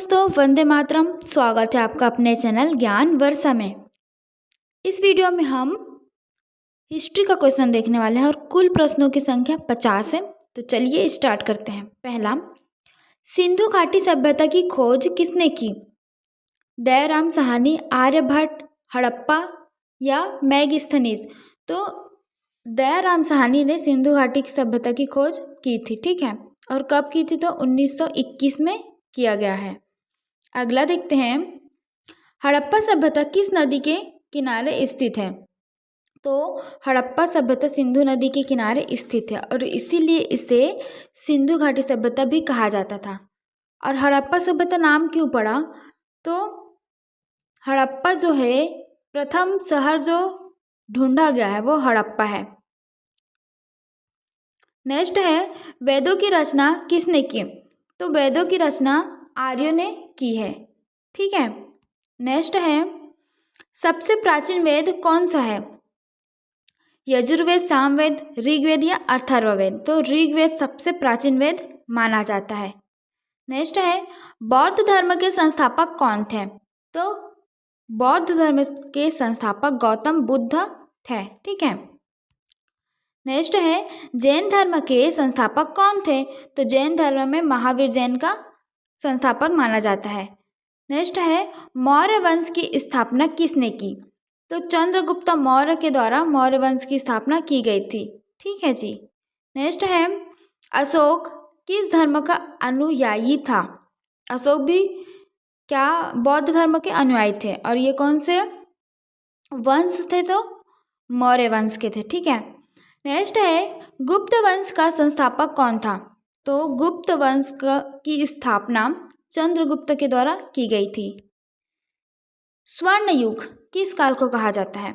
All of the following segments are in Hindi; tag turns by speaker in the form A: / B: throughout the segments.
A: दोस्तों, वंदे मातरम। स्वागत है आपका अपने चैनल ज्ञान वर्षा में। इस वीडियो में हम हिस्ट्री का क्वेश्चन देखने वाले हैं और कुल प्रश्नों की संख्या 50 है। तो चलिए स्टार्ट करते हैं। पहला, सिंधु घाटी सभ्यता की खोज किसने की? दयाराम साहनी, आर्यभट्ट, हड़प्पा या मैगस्थनीज? तो दयाराम साहनी ने सिंधु घाटी की सभ्यता की खोज की थी, ठीक है। और कब की थी? तो 1921 में किया गया है। अगला देखते हैं, हड़प्पा सभ्यता किस नदी के किनारे स्थित है? तो हड़प्पा सभ्यता सिंधु नदी के किनारे स्थित है और इसीलिए इसे सिंधु घाटी सभ्यता भी कहा जाता था। और हड़प्पा सभ्यता नाम क्यों पड़ा? तो हड़प्पा जो है, प्रथम शहर जो ढूंढा गया है वो हड़प्पा है। नेक्स्ट है, वेदों की रचना किसने की? तो वेदों की रचना आर्यों ने की है, ठीक है। नेक्स्ट है, सबसे प्राचीन वेद कौन सा है? यजुर्वेद, सामवेद, ऋग्वेद या अथर्ववेद? तो ऋग्वेद सबसे प्राचीन वेद माना जाता है। नेक्स्ट है, बौद्ध धर्म के संस्थापक कौन थे? तो बौद्ध धर्म के संस्थापक गौतम बुद्ध थे, ठीक है। नेक्स्ट है, जैन धर्म के संस्थापक कौन थे? तो जैन धर्म में महावीर जैन का संस्थापक माना जाता है। नेक्स्ट है, मौर्य वंश की स्थापना किसने की? तो चंद्रगुप्त मौर्य के द्वारा मौर्य वंश की स्थापना की गई थी, ठीक है जी। नेक्स्ट है, अशोक किस धर्म का अनुयायी था? अशोक भी क्या बौद्ध धर्म के अनुयायी थे और ये कौन से वंश थे? तो मौर्य वंश के थे, ठीक है। नेक्स्ट है, गुप्त वंश का संस्थापक कौन था? तो गुप्त वंश की स्थापना चंद्रगुप्त के द्वारा की गई थी। स्वर्ण युग किस काल को कहा जाता है?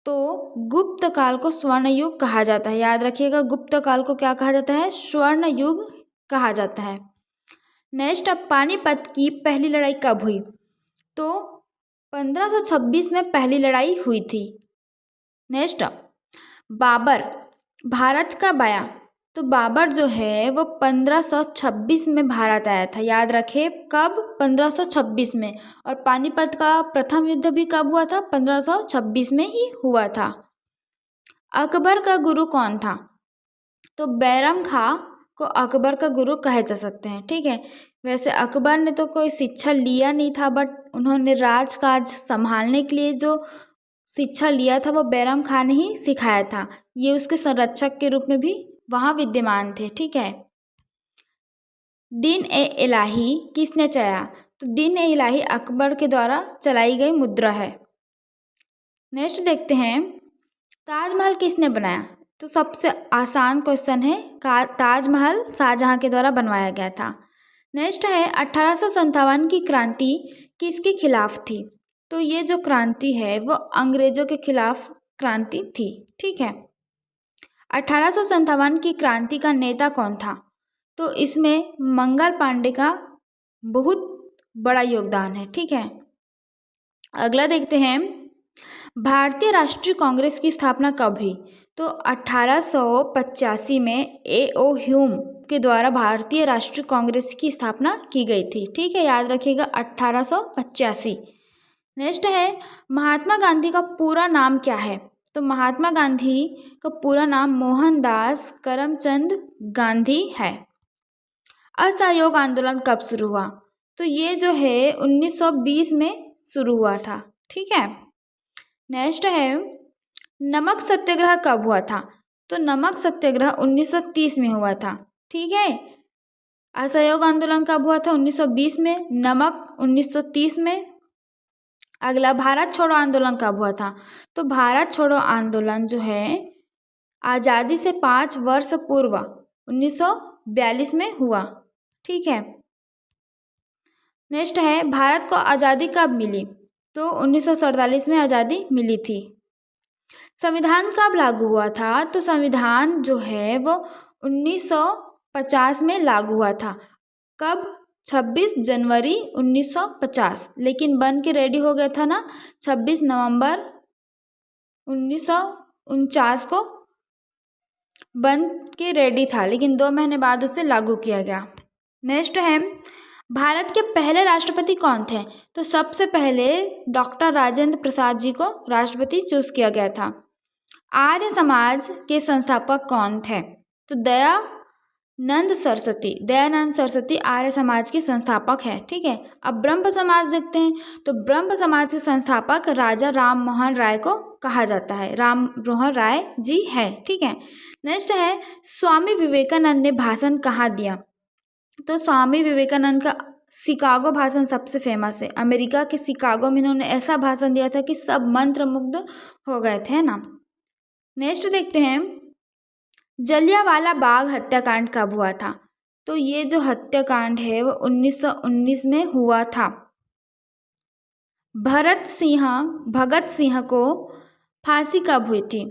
A: तो गुप्त काल को स्वर्ण युग कहा जाता है। याद रखिएगा, गुप्त काल को क्या कहा जाता है? स्वर्ण युग कहा जाता है। नेक्स्ट, अब पानीपत की पहली लड़ाई कब हुई? तो 1526 में पहली लड़ाई हुई थी। नेक्स्ट, बाबर भारत कब आया? तो बाबर जो है वो 1526 में भारत आया था। याद रखे, कब? 1526 में। और पानीपत का प्रथम युद्ध भी कब हुआ था? 1526 में ही हुआ था। अकबर का गुरु कौन था? तो बैरम खां को अकबर का गुरु कहे जा सकते हैं, ठीक है। वैसे अकबर ने तो कोई शिक्षा लिया नहीं था, बट उन्होंने राजकाज संभालने के लिए जो शिक्षा लिया था वो बैरम खान ने ही सिखाया था। ये उसके संरक्षक के रूप में भी वहाँ विद्यमान थे, ठीक है। दिन ए इलाही किसने चलाया? तो दिन ए इलाही अकबर के द्वारा चलाई गई मुद्रा है। नेक्स्ट देखते हैं, ताजमहल किसने बनाया? तो सबसे आसान क्वेश्चन है, ताजमहल शाहजहां के द्वारा बनवाया गया था। नेक्स्ट है, 1857 की क्रांति किसके खिलाफ थी? तो ये जो क्रांति है वो अंग्रेजों के खिलाफ क्रांति थी, ठीक है। 1857 की क्रांति का नेता कौन था? तो इसमें मंगल पांडे का बहुत बड़ा योगदान है, ठीक है। अगला देखते हैं, भारतीय राष्ट्रीय कांग्रेस की स्थापना कब हुई? तो 1885 में A.O. ह्यूम के द्वारा भारतीय राष्ट्रीय कांग्रेस की स्थापना की गई थी, ठीक है। याद रखिएगा, 1885। नेक्स्ट है, महात्मा गांधी का पूरा नाम क्या है? तो महात्मा गांधी का पूरा नाम मोहनदास करमचंद गांधी है। असहयोग आंदोलन कब शुरू हुआ? तो ये जो है 1920 में शुरू हुआ था, ठीक है। नेक्स्ट है, नमक सत्याग्रह कब हुआ था? तो नमक सत्याग्रह 1930 में हुआ था, ठीक है। असहयोग आंदोलन कब हुआ था? 1920 में। नमक 1930 में। अगला, भारत छोड़ो आंदोलन कब हुआ था? तो भारत छोड़ो आंदोलन जो है आज़ादी से 5 वर्ष पूर्व 1942 में हुआ, ठीक है। नेक्स्ट है, भारत को आज़ादी कब मिली? तो 1947 में आज़ादी मिली थी। संविधान कब लागू हुआ था? तो संविधान जो है वो 1950 में लागू हुआ था। कब? 26 जनवरी 1950। लेकिन बन के रेडी हो गया था ना 26 नवंबर 1949 को बन के रेडी था, लेकिन 2 महीने बाद उसे लागू किया गया। नेक्स्ट है, भारत के पहले राष्ट्रपति कौन थे? तो सबसे पहले डॉक्टर राजेंद्र प्रसाद जी को राष्ट्रपति चूज किया गया था। आर्य समाज के संस्थापक कौन थे? तो दयानंद सरस्वती आर्य समाज के संस्थापक है। ठीक है, अब ब्रह्म समाज देखते हैं। तो ब्रह्म समाज के संस्थापक राजा राम मोहन राय को कहा जाता है, राम मोहन राय जी है। ठीक है, नेक्स्ट है स्वामी विवेकानंद ने भाषण कहाँ दिया? तो स्वामी विवेकानंद का शिकागो भाषण सबसे फेमस है। अमेरिका के शिकागो में इन्होंने ऐसा भाषण दिया था कि सब मंत्रमुग्ध हो गए थे ना। नेक्स्ट देखते हैं जलियांवाला बाग हत्याकांड कब हुआ था? तो ये जो हत्याकांड है वो 1919 में हुआ था। भगत सिंह को फांसी कब हुई थी?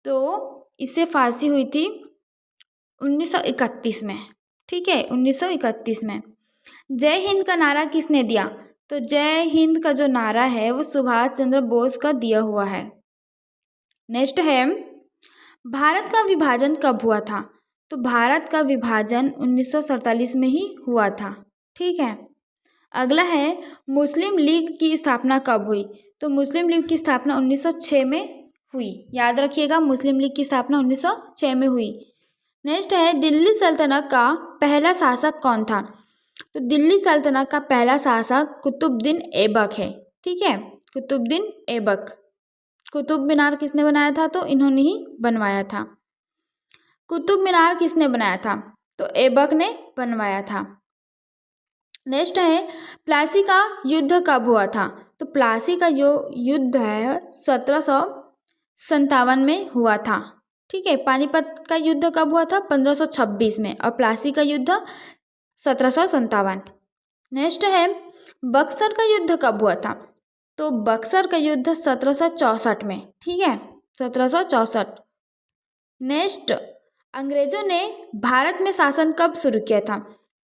A: तो इसे फांसी हुई थी 1931 में। ठीक है, 1931 में। जय हिंद का नारा किसने दिया? तो जय हिंद का जो नारा है वो सुभाष चंद्र बोस का दिया हुआ है। नेक्स्ट है भारत का विभाजन कब हुआ था? तो भारत का विभाजन 1947 में ही हुआ था। ठीक है, अगला है मुस्लिम लीग की स्थापना कब हुई? तो मुस्लिम लीग की स्थापना 1906 में हुई। याद रखिएगा, मुस्लिम लीग की स्थापना 1906 में हुई। नेक्स्ट है दिल्ली सल्तनत का पहला शासक कौन था? तो दिल्ली सल्तनत का पहला शासक कुतुबुद्दीन ऐबक है। ठीक है, कुतुबुद्दीन ऐबक। कुतुब मीनार किसने बनाया था? तो इन्होंने ही बनवाया था। कुतुब मीनार किसने बनाया था? तो ऐबक ने बनवाया था। नेक्स्ट है प्लासी का युद्ध कब हुआ था? तो प्लासी का जो युद्ध है 1757 में हुआ था। ठीक है, पानीपत का युद्ध कब हुआ था? 1526 में, और प्लासी का युद्ध 1757। नेक्स्ट है बक्सर का युद्ध कब हुआ था? तो बक्सर का युद्ध 1764 में। ठीक है, 1764। नेक्स्ट अंग्रेजों ने भारत में शासन कब शुरू किया था?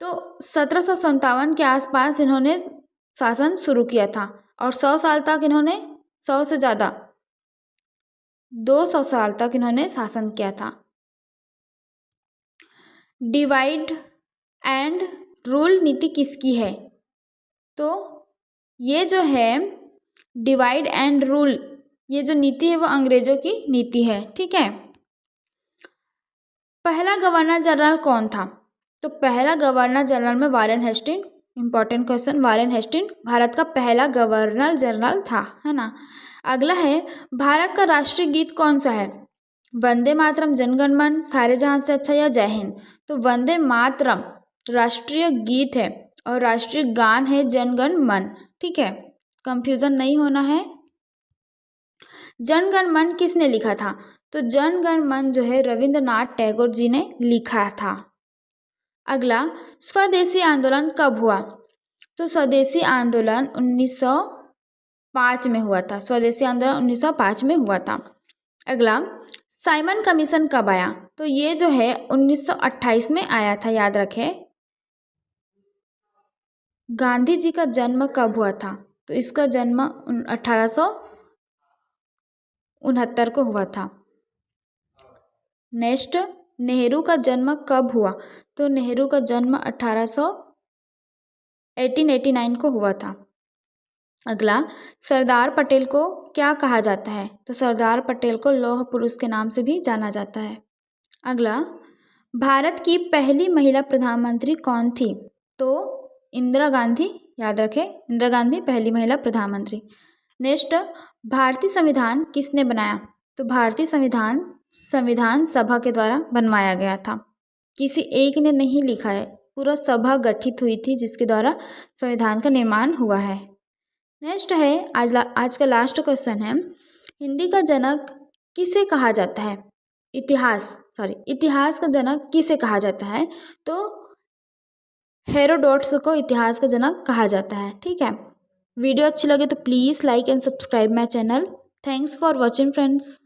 A: तो 1757 के आसपास इन्होंने शासन शुरू किया था, और 100 साल तक इन्होंने 100 से ज़्यादा 200 साल तक इन्होंने शासन किया था। डिवाइड एंड रूल नीति किसकी है? तो ये जो है डिवाइड एंड रूल, ये जो नीति है वो अंग्रेजों की नीति है। ठीक है, पहला गवर्नर जनरल कौन था? तो पहला गवर्नर जनरल में Warren Hasting. Important question, Warren Hasting Bharat का पहला गवर्नर जनरल था, है ना। अगला है भारत का राष्ट्रीय गीत कौन सा है? वंदे मातरम, जनगण मन, सारे जहां से अच्छा या जय हिंद? तो वंदे मातरम राष्ट्रीय गीत है और राष्ट्रीय गान है जनगण मन। ठीक है, कंफ्यूजन नहीं होना है। जनगण मन किसने लिखा था? तो जनगण मन जो है रविंद्रनाथ टैगोर जी ने लिखा था। अगला स्वदेशी आंदोलन कब हुआ? तो स्वदेशी आंदोलन 1905 में हुआ था। स्वदेशी आंदोलन 1905 में हुआ था। अगला साइमन कमीशन कब आया? तो ये जो है 1928 में आया था, याद रखें। गांधी जी का जन्म कब हुआ था? तो इसका जन्म 1869 को हुआ था। नेक्स्ट नेहरू का जन्म कब हुआ? तो नेहरू का जन्म 1889 को हुआ था। अगला सरदार पटेल को क्या कहा जाता है? तो सरदार पटेल को लौह पुरुष के नाम से भी जाना जाता है। अगला भारत की पहली महिला प्रधानमंत्री कौन थी? तो इंदिरा गांधी, याद रखें, इंदिरा गांधी पहली महिला प्रधानमंत्री। नेक्स्ट भारतीय संविधान किसने बनाया? तो भारतीय संविधान सभा के द्वारा बनवाया गया था। किसी एक ने नहीं लिखा है, पूरा सभा गठित हुई थी जिसके द्वारा संविधान का निर्माण हुआ है। नेक्स्ट है आज का लास्ट क्वेश्चन है, हिंदी का जनक किसे कहा जाता है? इतिहास का जनक किसे कहा जाता है? तो हेरोडोटस को इतिहास का जनक कहा जाता है। ठीक है, वीडियो अच्छी लगे तो please like and subscribe my channel. Thanks for watching friends.